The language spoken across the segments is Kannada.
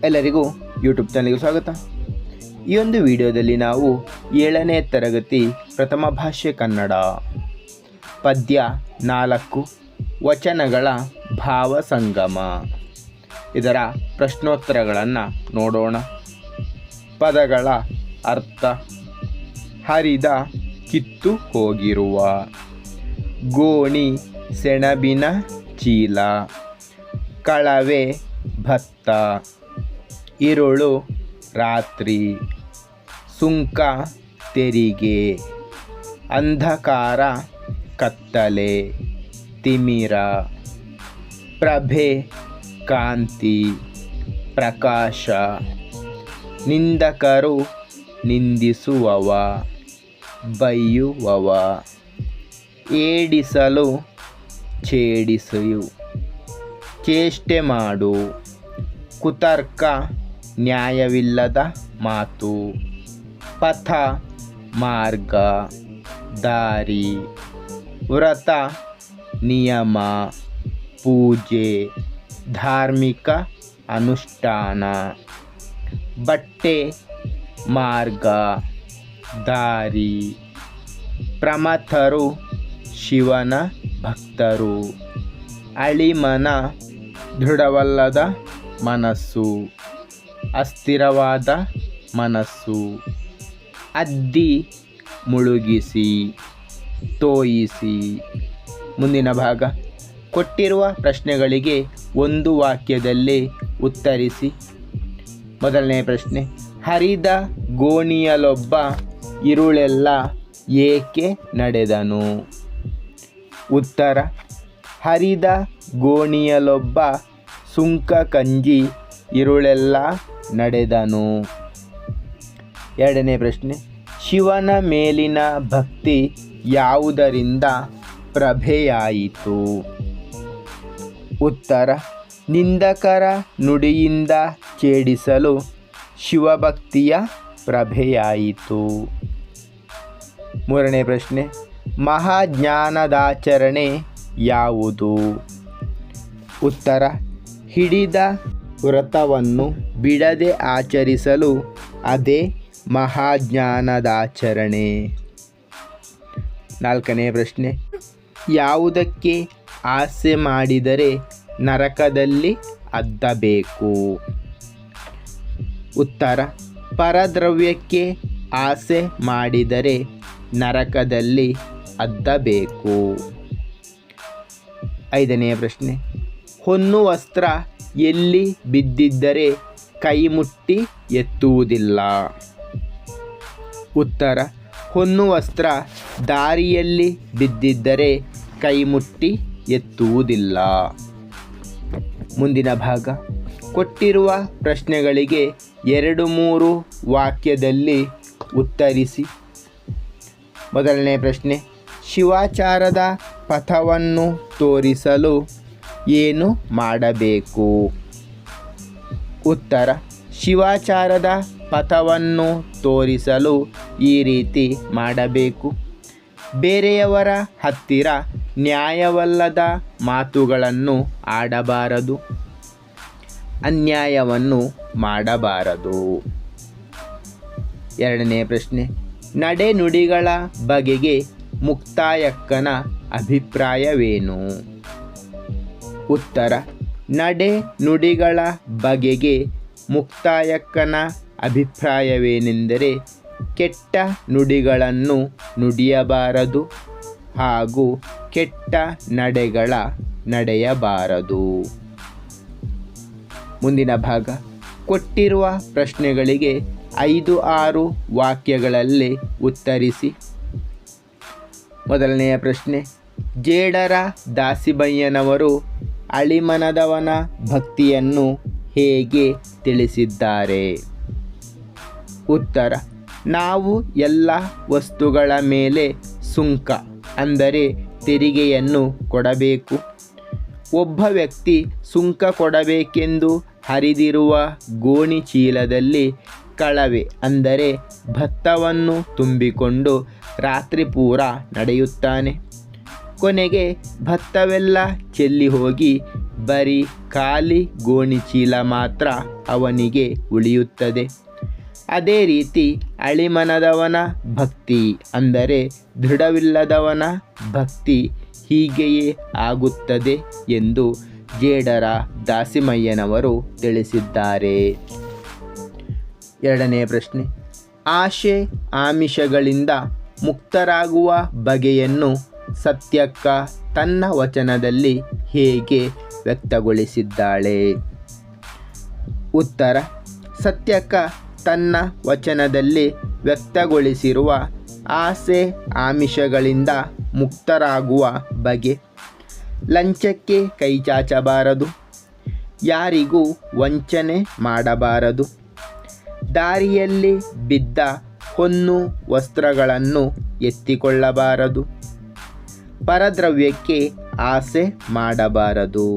ಎಲ್ಲರಿಗೂ ಯೂಟ್ಯೂಬ್ ಚಾನಲ್ಗೆ ಸ್ವಾಗತ. ಈ ಒಂದು ವಿಡಿಯೋದಲ್ಲಿ ನಾವು 7ನೇ ತರಗತಿ ಪ್ರಥಮ ಭಾಷೆ ಕನ್ನಡ ಪದ್ಯ 4 ವಚನಗಳ ಭಾವಸಂಗಮ ಇದರ ಪ್ರಶ್ನೋತ್ತರಗಳನ್ನು ನೋಡೋಣ. ಪದಗಳ ಅರ್ಥ: ಹರಿದ ಕಿತ್ತು ಹೋಗಿರುವ, ಗೋಣಿ ಸೆಣಬಿನ ಚೀಲ, ಕಳವೆ ಭತ್ತ, ಇರುಳು ರಾತ್ರಿ, ಸುಂಕ ತೆರಿಗೆ, ಅಂಧಕಾರ ಕತ್ತಲೆ, ತಿಮಿರ, ಪ್ರಭೆ ಕಾಂತಿ, ಪ್ರಕಾಶ, ನಿಂದಕರು ನಿಂದಿಸುವವ, ಬೈಯುವವ, ಏಡಿಸಲು ಛೇಡಿಸು, ಚೇಷ್ಟೆ ಮಾಡು, ಕುತರ್ಕ ನ್ಯಾಯವಿಲ್ಲದ ಮಾತು, ಪಥ ಮಾರ್ಗ ದಾರಿ, ವ್ರತ ನಿಯಮ, ಪೂಜೆ ಧಾರ್ಮಿಕ ಅನುಷ್ಠಾನ, ಬಟ್ಟೆ ಮಾರ್ಗ ದಾರಿ, ಪ್ರಮಥರು ಶಿವನ ಭಕ್ತರು, ಅಳಿಮನ ದೃಢವಲ್ಲದ ಮನಸ್ಸು, ಅಸ್ಥಿರವಾದ ಮನಸ್ಸು, ಅದ್ದಿ ಮುಳುಗಿಸಿ, ತೋಯಿಸಿ. ಮುಂದಿನ ಭಾಗ: ಕೊಟ್ಟಿರುವ ಪ್ರಶ್ನೆಗಳಿಗೆ ಒಂದು ವಾಕ್ಯದಲ್ಲಿ ಉತ್ತರಿಸಿ. ಮೊದಲನೇ ಪ್ರಶ್ನೆ: ಹರಿದ ಗೋಣಿಯಲೊಬ್ಬ ಇರುಳೆಲ್ಲ ಏಕೆ ನಡೆದನು? ಉತ್ತರ: ಹರಿದ ಗೋಣಿಯಲೊಬ್ಬ ಸುಂಕ ಕಂಜಿ ಇರುಳೆಲ್ಲ ನಡೆದನು. ಎರಡನೇ ಪ್ರಶ್ನೆ: ಶಿವನ ಮೇಲಿನ ಭಕ್ತಿ ಯಾವುದರಿಂದ ಪ್ರಭೆಯಾಯಿತು? ಉತ್ತರ: ನಿಂದಕರ ನುಡಿಯಿಂದ ಛೇಡಿಸಲು ಶಿವಭಕ್ತಿಯ ಪ್ರಭೆಯಾಯಿತು. ಮೂರನೇ ಪ್ರಶ್ನೆ: ಮಹಾಜ್ಞಾನದಾಚರಣೆ ಯಾವುದು? ಉತ್ತರ: ಹಿಡಿದ ವ್ರತವನ್ನು ಬಿಡದೆ ಆಚರಿಸಲು ಅದೇ ಮಹಾಜ್ಞಾನದಾಚರಣೆ. ನಾಲ್ಕನೇ ಪ್ರಶ್ನೆ: ಯಾವುದಕ್ಕೆ ಆಸೆ ಮಾಡಿದರೆ ನರಕದಲ್ಲಿ ಅದ್ದಬೇಕು? ಉತ್ತರ: ಪರದ್ರವ್ಯಕ್ಕೆ ಆಸೆ ಮಾಡಿದರೆ ನರಕದಲ್ಲಿ ಅದ್ದಬೇಕು. ಐದನೇ ಪ್ರಶ್ನೆ: ಹೊನ್ನು ವಸ್ತ್ರ ಎಲ್ಲಿ ಬಿದ್ದಿದ್ದರೆ ಕೈ ಮುಟ್ಟಿ ಎತ್ತುವುದಿಲ್ಲ? ಉತ್ತರ: ಹೊನ್ನು ವಸ್ತ್ರ ದಾರಿಯಲ್ಲಿ ಬಿದ್ದಿದ್ದರೆ ಕೈ ಮುಟ್ಟಿ ಎತ್ತುವುದಿಲ್ಲ. ಮುಂದಿನ ಭಾಗ: ಕೊಟ್ಟಿರುವ ಪ್ರಶ್ನೆಗಳಿಗೆ 2-3 ವಾಕ್ಯದಲ್ಲಿ ಉತ್ತರಿಸಿ. ಮೊದಲನೇ ಪ್ರಶ್ನೆ: ಶಿವಾಚಾರದ ಪಥವನ್ನು ತೋರಿಸಲು ಏನು ಮಾಡಬೇಕು? ಉತ್ತರ: ಶಿವಾಚಾರದ ಪಥವನ್ನು ತೋರಿಸಲು ಈ ರೀತಿ ಮಾಡಬೇಕು. ಬೇರೆಯವರ ಹತ್ತಿರ ನ್ಯಾಯವಲ್ಲದ ಮಾತುಗಳನ್ನು ಆಡಬಾರದು, ಅನ್ಯಾಯವನ್ನು ಮಾಡಬಾರದು. ಎರಡನೇ ಪ್ರಶ್ನೆ: ನಡೆನುಡಿಗಳ ಬಗೆಗೆ ಮುಕ್ತಾಯಕ್ಕನ ಅಭಿಪ್ರಾಯವೇನು? ಉತ್ತರ: ನಡೆ ನುಡಿಗಳ ಬಗೆಗೆ ಮುಕ್ತಾಯಕ್ಕನ ಅಭಿಪ್ರಾಯವೇನೆಂದರೆ ಕೆಟ್ಟ ನುಡಿಗಳನ್ನು ನುಡಿಯಬಾರದು ಹಾಗೂ ಕೆಟ್ಟ ನಡೆಗಳ ನಡೆಯಬಾರದು. ಮುಂದಿನ ಭಾಗ: ಕೊಟ್ಟಿರುವ ಪ್ರಶ್ನೆಗಳಿಗೆ 5-6 ವಾಕ್ಯಗಳಲ್ಲಿ ಉತ್ತರಿಸಿ. ಮೊದಲನೆಯ ಪ್ರಶ್ನೆ: ಜೇಡರ ದಾಸಿಮಯ್ಯನವರು ಅಳಿಮನದವನ ಭಕ್ತಿಯನ್ನು ಹೇಗೆ ತಿಳಿಸಿದ್ದಾರೆ? ಉತ್ತರ: ನಾವು ಎಲ್ಲ ವಸ್ತುಗಳ ಮೇಲೆ ಸುಂಕ ಅಂದರೆ ತೆರಿಗೆಯನ್ನು ಕೊಡಬೇಕು. ಒಬ್ಬ ವ್ಯಕ್ತಿ ಸುಂಕ ಕೊಡಬೇಕೆಂದು ಹರಿದಿರುವ ಗೋಣಿ ಚೀಲದಲ್ಲಿ ಕಳವೆ ಅಂದರೆ ಭತ್ತವನ್ನು ತುಂಬಿಕೊಂಡು ರಾತ್ರಿ ಪೂರ ನಡೆಯುತ್ತಾನೆ. ಕೊನೆಗೆ ಭತ್ತವೆಲ್ಲ ಚೆಲ್ಲಿ ಹೋಗಿ ಬರೀ ಖಾಲಿ ಗೋಣಿಚೀಲ ಮಾತ್ರ ಅವನಿಗೆ ಉಳಿಯುತ್ತದೆ. ಅದೇ ರೀತಿ ಅಳಿಮನದವನ ಭಕ್ತಿ ಅಂದರೆ ದೃಢವಿಲ್ಲದವನ ಭಕ್ತಿ ಹೀಗೆಯೇ ಆಗುತ್ತದೆ ಎಂದು ಜೇಡರ ದಾಸಿಮಯ್ಯನವರು ತಿಳಿಸಿದ್ದಾರೆ. ಎರಡನೆಯ ಪ್ರಶ್ನೆ, ಆಶೆ ಆಮಿಷಗಳಿಂದ ಮುಕ್ತರಾಗುವ ಬಗೆಯನ್ನು ಸತ್ಯಕ್ಕ ತನ್ನ ವಚನದಲ್ಲಿ ಹೇಗೆ ವ್ಯಕ್ತಗೊಳಿಸಿದ್ದಾಳೆ? ಉತ್ತರ, ಸತ್ಯಕ್ಕ ತನ್ನ ವಚನದಲ್ಲಿ ವ್ಯಕ್ತಗೊಳಿಸಿರುವ ಆಸೆ ಆಮಿಷಗಳಿಂದ ಮುಕ್ತರಾಗುವ ಬಗೆ: ಲಂಚಕ್ಕೆ ಕೈಚಾಚಬಾರದು, ಯಾರಿಗೂ ವಂಚನೆ ಮಾಡಬಾರದು, ದಾರಿಯಲ್ಲಿ ಬಿದ್ದ ಹೊನ್ನು ವಸ್ತ್ರಗಳನ್ನು ಎತ್ತಿಕೊಳ್ಳಬಾರದು, ಪರದ್ರವ್ಯಕ್ಕೆ ಆಸೆ ಮಾಡಬಾರದು,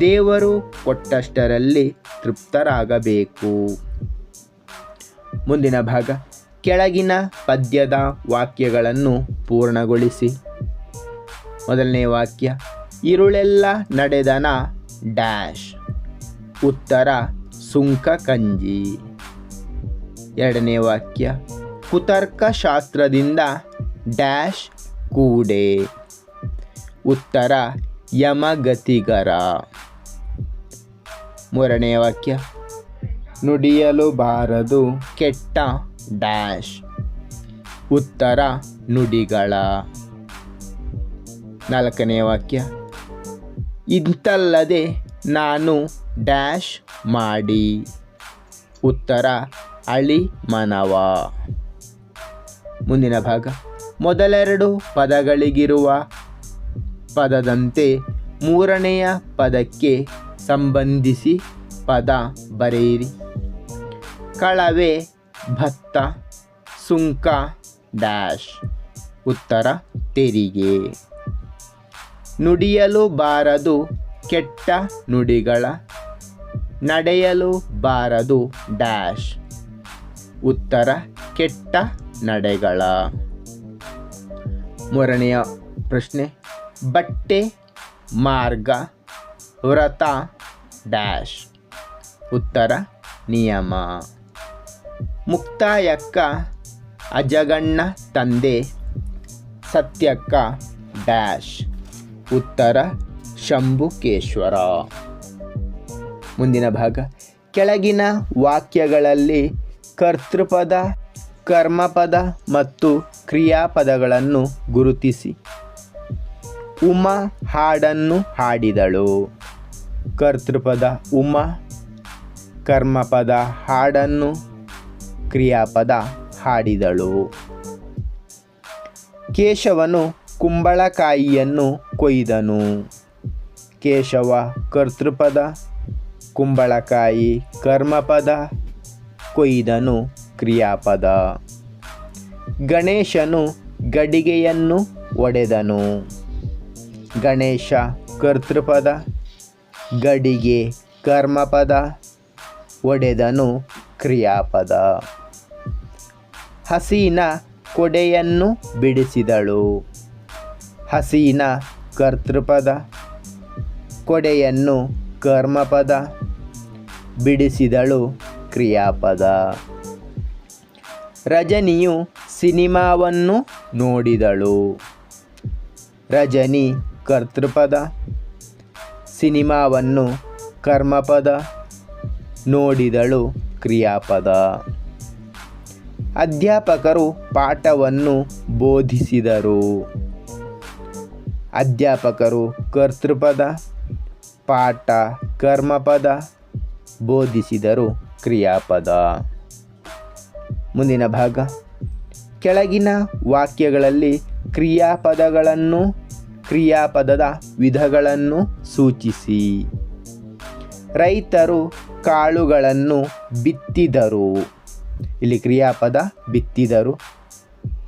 ದೇವರು ಕೊಟ್ಟಷ್ಟರಲ್ಲಿ ತೃಪ್ತರಾಗಬೇಕು. ಮುಂದಿನ ಭಾಗ, ಕೆಳಗಿನ ಪದ್ಯದ ವಾಕ್ಯಗಳನ್ನು ಪೂರ್ಣಗೊಳಿಸಿ. ಮೊದಲನೇ ವಾಕ್ಯ, ಇರುಳೆಲ್ಲ ನಡೆದನ ಡ್ಯಾಶ್. ಉತ್ತರ, ಸುಂಕ ಕಂಜಿ. ಎರಡನೇ ವಾಕ್ಯ, ಕುತರ್ಕಶಾಸ್ತ್ರದಿಂದ ಡ್ಯಾಶ್ ಕೂಡೆ. ಉತ್ತರ, ಯಮಗತಿಗರ. ಮೂರನೇ ವಾಕ್ಯ, ನುಡಿಯಲು ಬಾರದು ಕೆಟ್ಟ ಡ್ಯಾಶ್. ಉತ್ತರ, ನುಡಿಗಳ. ನಾಲ್ಕನೇ ವಾಕ್ಯ, ಇಂತಲ್ಲದೆ ನಾನು ಡ್ಯಾಶ್ ಮಾಡಿ. ಉತ್ತರ, ಅಳಿಮನವ. ಮುಂದಿನ ಭಾಗ, ಮೊದಲೆರಡು ಪದಗಳಿಗಿರುವ ಪದದಂತೆ ಮೂರನೆಯ ಪದಕ್ಕೆ ಸಂಬಂಧಿಸಿ ಪದ ಬರೆಯಿರಿ. ಕಳವೆ ಭತ್ತ, ಸುಂಕ ಡ್ಯಾಶ್. ಉತ್ತರ, ತೆರಿಗೆ. ನುಡಿಯಲು ಬಾರದು ಕೆಟ್ಟ ನುಡಿಗಳ, ನಡೆಯಲು ಬಾರದು ಡ್ಯಾಶ್. ಉತ್ತರ, ಕೆಟ್ಟ ನಡೆಗಳ. ಮೂರನೆಯ ಪ್ರಶ್ನೆ, ಬಟ್ಟೆ ಮಾರ್ಗ ವ್ರತ ಡ್ಯಾಶ್. ಉತ್ತರ, ನಿಯಮ. ಮುಕ್ತಾಯಕ್ಕ ಅಜಗಣ್ಣ ತಂದೆ, ಸತ್ಯಕ್ಕ ಡ್ಯಾಶ್. ಉತ್ತರ, ಶಂಭುಕೇಶ್ವರ. ಮುಂದಿನ ಭಾಗ, ಕೆಳಗಿನ ವಾಕ್ಯಗಳಲ್ಲಿ ಕರ್ತೃಪದ, ಕರ್ಮಪದ ಮತ್ತು ಕ್ರಿಯಾಪದಗಳನ್ನು ಗುರುತಿಸಿ. ಉಮಾ ಹಾಡನ್ನು ಹಾಡಿದಳು. ಕರ್ತೃಪದ ಉಮಾ, ಕರ್ಮಪದ ಹಾಡನ್ನು, ಕ್ರಿಯಾಪದ ಹಾಡಿದಳು. ಕೇಶವನು ಕುಂಬಳಕಾಯಿಯನ್ನು ಕೊಯ್ದನು. ಕೇಶವ ಕರ್ತೃಪದ, ಕುಂಬಳಕಾಯಿ ಕರ್ಮಪದ, ಕೊಯ್ದನು ಕ್ರಿಯಾಪದ. ಗಣೇಶನು ಗಡಿಗೆಯನ್ನು ಒಡೆದನು. ಗಣೇಶ ಕರ್ತೃಪದ, ಗಡಿಗೆ ಕರ್ಮಪದ, ಒಡೆದನು ಕ್ರಿಯಾಪದ. ಹಸೀನ ಕೊಡೆಯನ್ನು ಬಿಡಿಸಿದಳು. ಹಸೀನ ಕರ್ತೃಪದ, ಕೊಡೆಯನ್ನು ಕರ್ಮಪದ, ಬಿಡಿಸಿದಳು ಕ್ರಿಯಾಪದ. ರಜನಿಯು ಸಿನಿಮಾವನ್ನು ನೋಡಿದಳು. ರಜನಿ ಕರ್ತೃಪದ, ಸಿನಿಮಾವನ್ನು ಕರ್ಮಪದ, ನೋಡಿದಳು ಕ್ರಿಯಾಪದ. ಅಧ್ಯಾಪಕರು ಪಾಠವನ್ನು ಬೋಧಿಸಿದರು. ಅಧ್ಯಾಪಕರು ಕರ್ತೃಪದ, ಪಾಠ ಕರ್ಮಪದ, ಬೋಧಿಸಿದರು ಕ್ರಿಯಾಪದ. ಮುಂದಿನ ಭಾಗ, ಕೆಳಗಿನ ವಾಕ್ಯಗಳಲ್ಲಿ ಕ್ರಿಯಾಪದಗಳನ್ನು, ಕ್ರಿಯಾಪದದ ವಿಧಗಳನ್ನು ಸೂಚಿಸಿ. ರೈತರು ಕಾಳುಗಳನ್ನು ಬಿತ್ತಿದರು. ಇಲ್ಲಿ ಕ್ರಿಯಾಪದ ಬಿತ್ತಿದರು.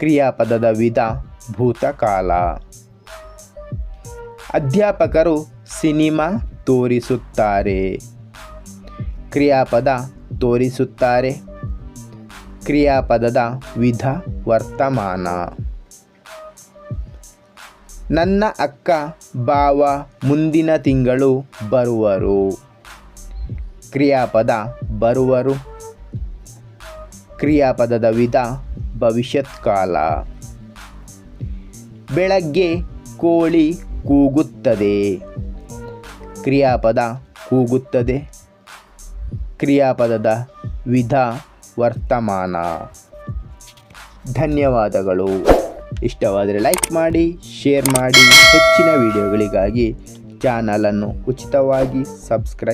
ಕ್ರಿಯಾಪದದ ವಿಧ ಭೂತಕಾಲ. ಅಧ್ಯಾಪಕರು ಸಿನಿಮಾ ತೋರಿಸುತ್ತಾರೆ. ಕ್ರಿಯಾಪದ ತೋರಿಸುತ್ತಾರೆ. ಕ್ರಿಯಾಪದದ ವಿಧ ವರ್ತಮಾನ. ನನ್ನ ಅಕ್ಕ ಬಾವ ಮುಂದಿನ ತಿಂಗಳು ಬರುವರು. ಕ್ರಿಯಾಪದ ಬರುವರು. ಕ್ರಿಯಾಪದದ ವಿಧ ಭವಿಷ್ಯತ್ ಕಾಲ. ಬೆಳಗ್ಗೆ ಕೋಳಿ ಕೂಗುತ್ತದೆ. ಕ್ರಿಯಾಪದ ಕೂಗುತ್ತದೆ. ಕ್ರಿಯಾಪದದ ವಿಧ ವರ್ತಮಾನ. ಧನ್ಯವಾದಗಳು. ಇಷ್ಟವಾದರೆ ಲೈಕ್ ಮಾಡಿ, ಶೇರ್ ಮಾಡಿ. ಹೆಚ್ಚಿನ ವಿಡಿಯೋಗಳಿಗಾಗಿ ಚಾನಲನ್ನು ಉಚಿತವಾಗಿ ಸಬ್ಸ್ಕ್ರೈಬ್